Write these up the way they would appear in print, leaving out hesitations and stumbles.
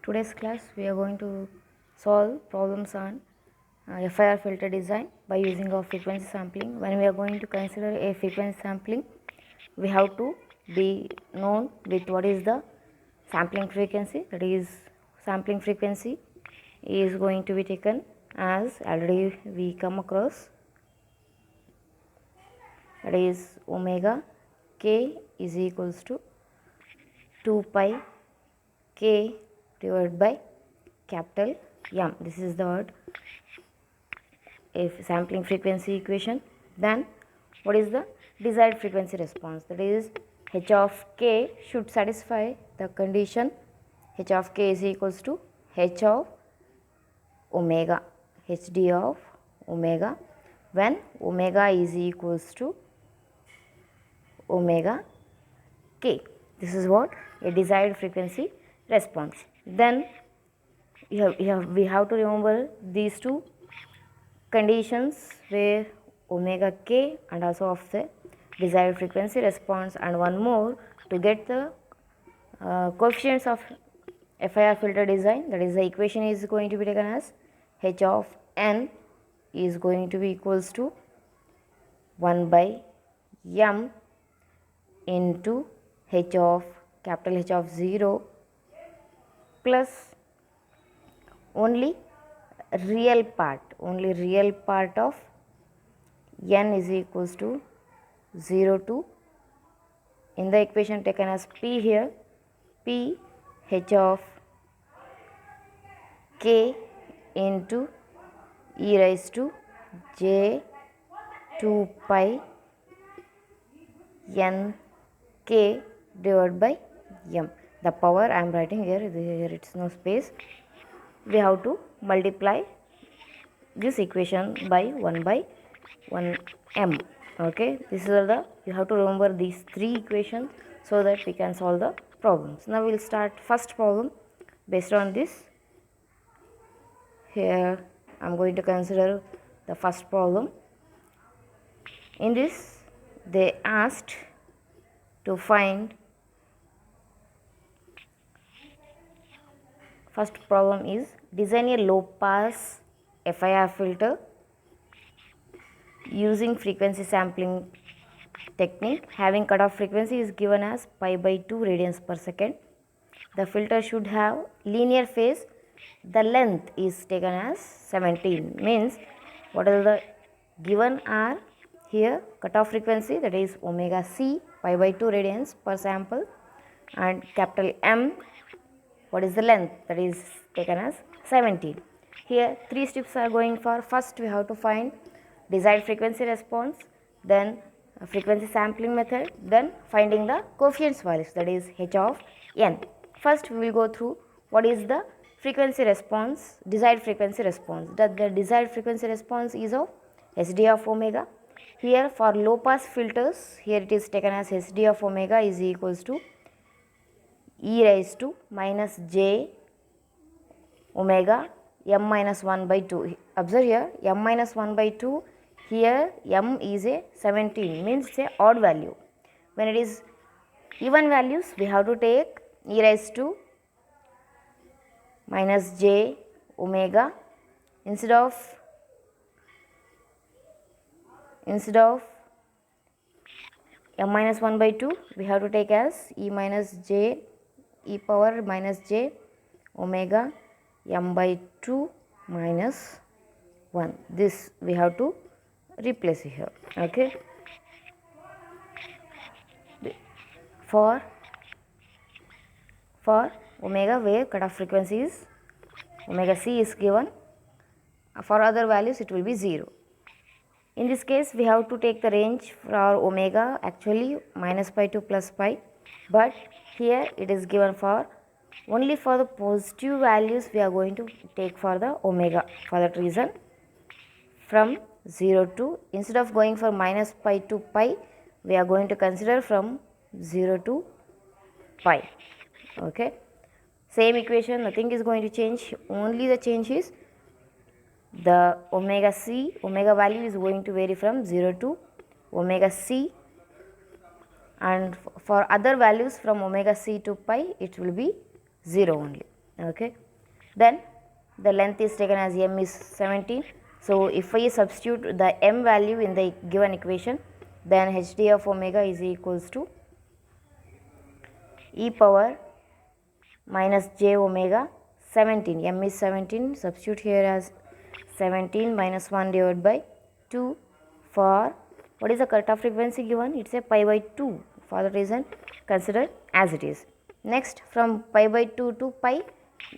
today's class we are going to solve problems on FIR filter design by using of frequency sampling. When we are going to consider a frequency sampling, we have to be known with what is the sampling frequency. That is, sampling frequency is going to be taken as already we come across, that is omega k is equals to 2 pi k divided by capital M. This is the word if sampling frequency equation. Then what is the desired frequency response? That is, h of k should satisfy the condition h of k is equals to h of omega, hd of omega, when omega is equals to omega k. This is what a desired frequency response. Then we have to remember these two conditions where omega k and also of the desired frequency response, and one more to get the coefficients of FIR filter design. That is, the equation is going to be taken as h of n is going to be equals to 1 by m into h of capital H of 0 plus only real part of n is equals to 0 to, in the equation taken as p here, p h of k into e raised to j 2 pi n k divided by m. The power I am writing here it's no space. We have to multiply this equation by 1 by 1 m. Okay, this is the, you have to remember these three equations so that we can solve the problems. Now we will start first problem based on this. Here I am going to consider the first problem. In this they asked to find, first problem is design a low pass FIR filter using frequency sampling technique. Having cutoff frequency is given as pi by 2 radians per second. The filter should have linear phase. The length is taken as 17. Means what are the given are here cutoff frequency, that is omega c pi by 2 radians per sample, and capital M, what is the length, that is taken as 17. Here three steps are going for. First we have to find desired frequency response, then frequency sampling method, then finding the coefficients values, that is h of n. First we will go through what is the frequency response, desired frequency response. That the desired frequency response is of hd of omega. Here for low pass filters, here it is taken as hd of omega is equals to e raised to minus j omega m minus 1 by 2. Observe here m minus 1 by 2, here m is a 17, means it's a odd value. When it is even values, we have to take e raised to minus j omega instead of m minus 1 by 2, we have to take as e minus j e power minus j omega m by 2 minus 1. This we have to replace here. Okay, for omega where cutoff frequency is omega c is given, for other values it will be 0. In this case we have to take the range for omega, actually minus pi to plus pi, but here it is given for only for the positive values we are going to take for the omega. For that reason, from 0 to, instead of going for minus pi to pi, we are going to consider from 0 to pi. Okay, same equation, nothing is going to change, only the change is the omega c, omega value is going to vary from 0 to omega c, and for other values from omega c to pi it will be 0 only. Okay, then the length is taken as m is 17. So if I substitute the m value in the given equation, then hd of omega is equals to e power minus j omega 17. M is 17, substitute here as 17 minus 1 divided by 2 for what is the cutoff frequency given? It's a pi by 2. For that reason, consider as it is. Next, from pi by 2 to pi,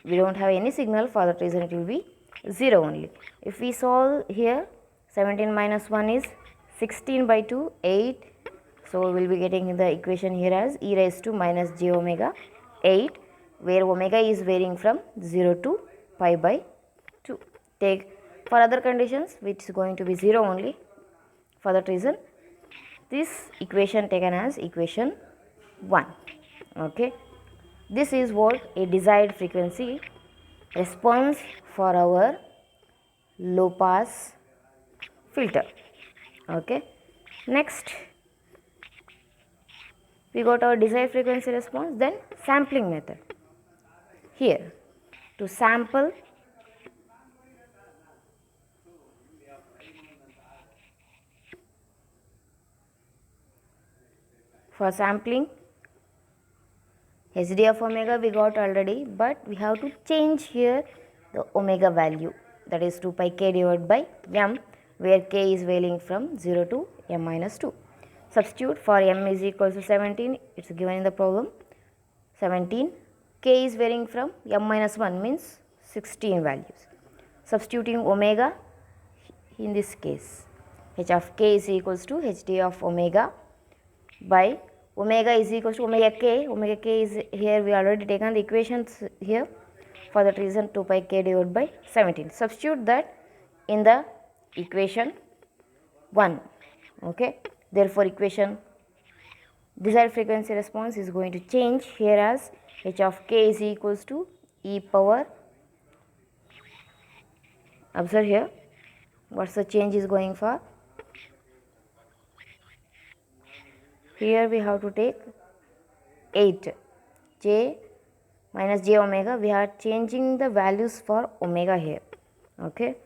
we don't have any signal. For that reason, it will be 0 only. If we solve here, 17 minus 1 is 16 by 2, 8. So we will be getting the equation here as e raised to minus j omega 8, where omega is varying from 0 to pi by 2. Take for other conditions which is going to be 0 only. For that reason, this equation taken as equation 1. Okay, this is what a desired frequency response for our low pass filter. Okay, next we got our desired frequency response. Then sampling method. Here, to sample for sampling hd of omega we got already, but we have to change here the omega value, that is 2 pi k divided by m, where k is varying from 0 to m minus 2. Substitute for m is equal to 17, it is given in the problem 17, k is varying from m minus 1 means 16 values. Substituting omega in this case, h of k is equals to hd of omega by omega is equals to omega k is here, we already taken the equations here. For that reason, 2 pi k divided by 17. Substitute that in the equation 1. Okay, therefore equation desired frequency response is going to change here as h of k is equals to e power, observe here what's the change is going for. Here we have to take 8 j minus j omega, we are changing the values for omega here. Okay,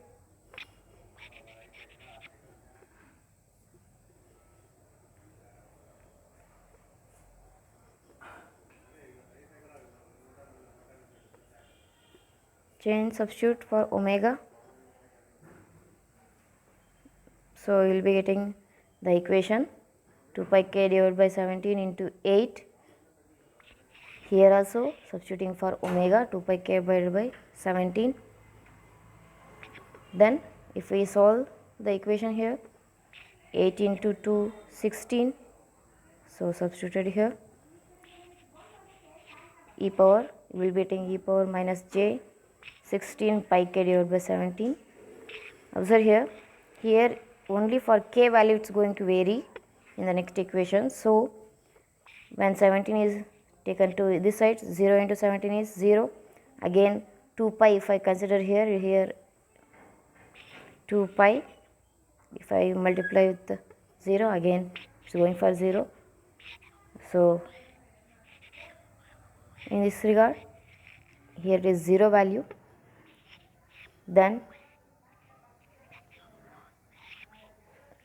change substitute for omega, so we will be getting the equation 2 pi k divided by 17 into 8. Here also substituting for omega 2 pi k divided by 17. Then if we solve the equation here, 8 into 2 16, so substituted here e power, we will be getting e power minus j 16 pi k divided by 17. Observe here only for k value it's going to vary in the next equation. So when 17 is taken to this side, 0 into 17 is 0. Again 2 pi if I consider here 2 pi, if I multiply with 0, again it's going for 0. So in this regard, here it is 0 value. Then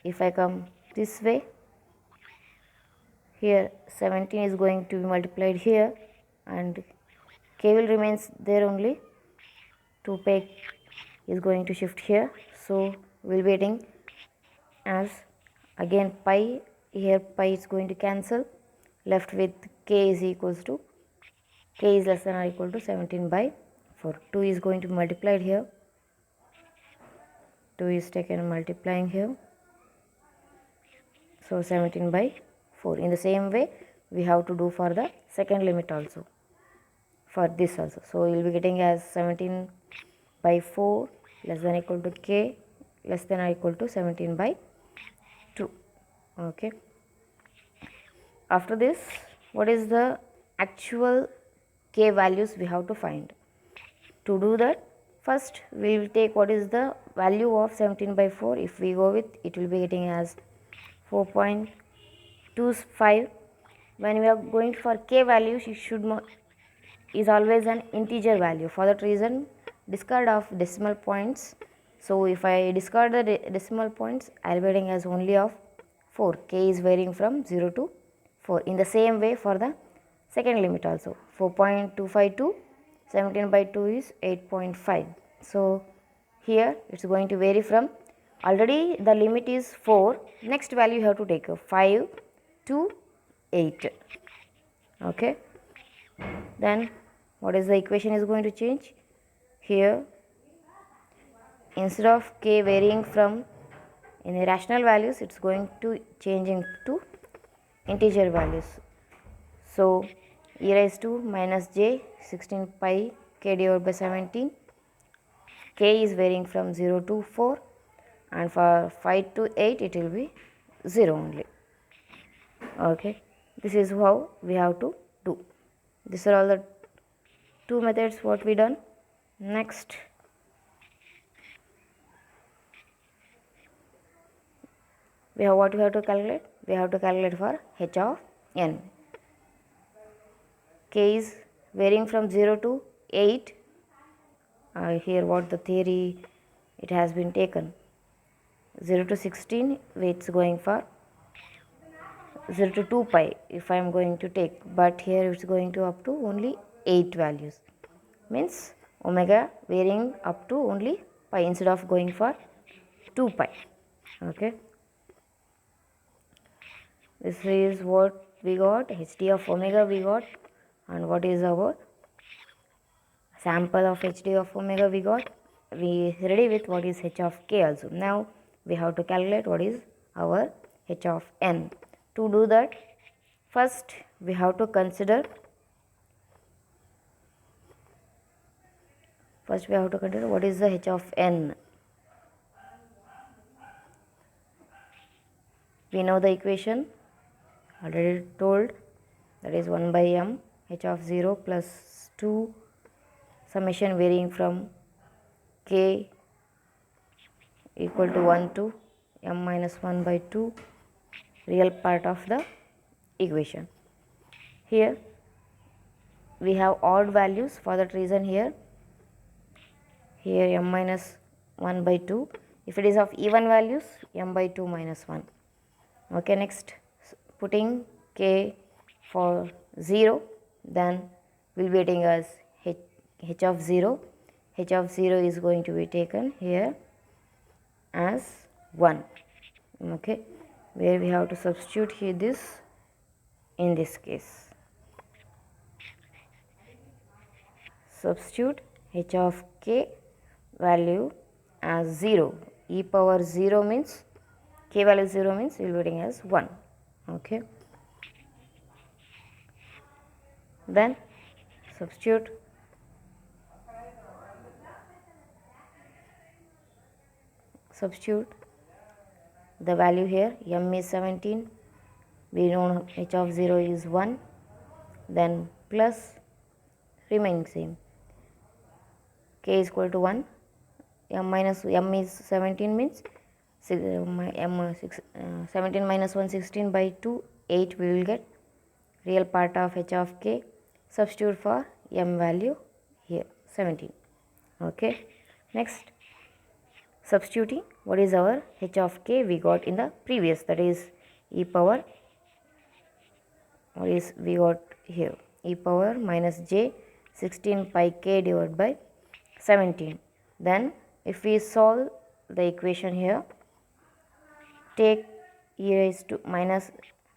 if I come this way, here 17 is going to be multiplied here and k will remains there only, 2 pi is going to shift here. So we will be getting as again pi, here pi is going to cancel, left with k is equals to, k is less than or equal to 17 by 4. 2 is going to be multiplied here, 2 is taken multiplying here, so 17 by 4. In the same way we have to do for the second limit also, for this also. So we will be getting as 17 by 4 less than or equal to k less than or equal to 17 by 2. Okay, after this what is the actual k values we have to find. To do that, first we will take what is the value of 17 by 4. If we go with, it will be getting as 4.25. When we are going for k values, you should is always an integer value. For that reason, discard of decimal points. So if I discard the decimal points, I'll be getting as only of 4. K is varying from 0 to 4. In the same way for the second limit also. 4.252, 17 by 2 is 8.5. So here it's going to vary from, already the limit is 4. Next value you have to take 5 to 8. Okay. Then what is the equation is going to change? Here, instead of k varying from any rational values, it's going to changing to integer values. So e raised to minus j 16 pi k divided by 17. K is varying from 0 to 4, and for 5 to 8 it will be 0 only. Okay, this is how we have to do. These are all the two methods what we done. Next, we have what we have to calculate. We have to calculate for h of n. K is varying from 0 to 8. Here what the theory it has been taken. 0 to 16 it's going for 0 to 2 pi if I am going to take, but here it's going to up to only 8 values. Means omega varying up to only pi instead of going for 2 pi. Okay. This is what we got, hd of omega we got, and what is our sample of hd of omega we got. We ready with what is h of k also. Now we have to calculate what is our h of n. To do that, first we have to consider what is the h of n. We know the equation, already told, that is 1 by m h of 0 plus 2 summation varying from k equal to 1 to m minus 1 by 2 real part of the equation. Here we have odd values, for that reason here m minus 1 by 2. If it is of even values, m by 2 minus 1. Okay, next putting k for 0, then we will be getting as h of 0. H of 0 is going to be taken here as 1. Okay, where we have to substitute here this in this case. Substitute h of k value as 0. E power 0 means k value 0 means we will be getting as 1. Okay. Then substitute the value here. M is 17. We know h of 0 is 1. Then plus remaining same. K is equal to 1. M is 17 means 17 minus 1 16 by 2 8 we will get real part of h of k. Substitute for m value here 17. Okay. Next, substituting what is our h of k we got in the previous, that is e power, what is we got here, e power minus j 16 pi k divided by 17. Then if we solve the equation here, take e raised to minus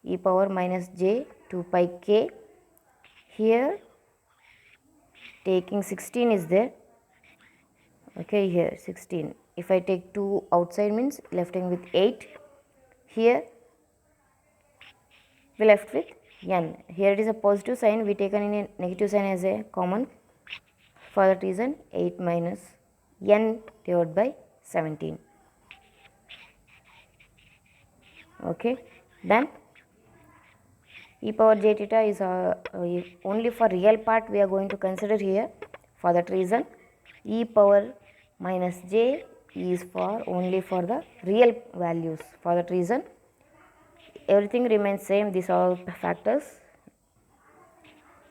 e power minus j 2 pi k. Here taking 16 is there. Okay, here 16. If I take 2 outside means lefting with 8. Here we left with n. Here it is a positive sign, we taken in a negative sign as a common. For that reason 8 minus n divided by 17. Okay, then e power j theta is only for real part we are going to consider here. For that reason e power minus j is for only for the real values. For that reason everything remains same, these all factors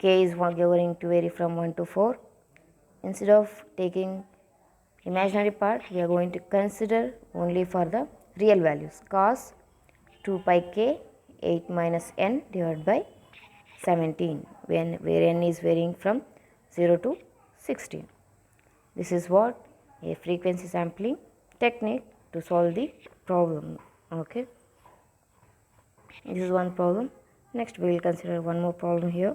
k is going to vary from 1 to 4. Instead of taking imaginary part, we are going to consider only for the real values. Cos 2 pi k 8 minus n divided by 17, where n is varying from 0 to 16. This is what a frequency sampling technique to solve the problem. Okay, this is one problem. Next we will consider one more problem here.